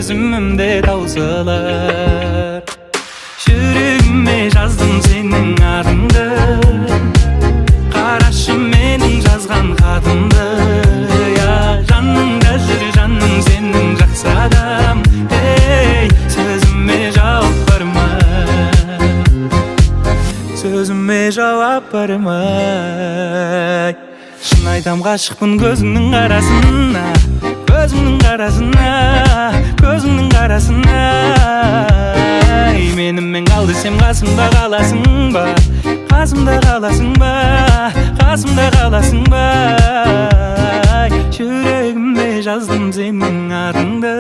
өзүмдө таусылар. Жүрегиме жаздым сенин атыңды, карашы менин жазган хатымды. Жаныңда жүр жаным сенин жакшы адам. Сөзүмө жооп бармай, сөзүмө жооп бармай. Шын айтам гашыкмын көзүңнүн карасына, көзүңнүн карасына, көзүңнүн карасына. Менимен кал десем касымда каласың ба, касымда каласың ба, касымда каласың ба. Жүрегиме жаздым сенин атыңды.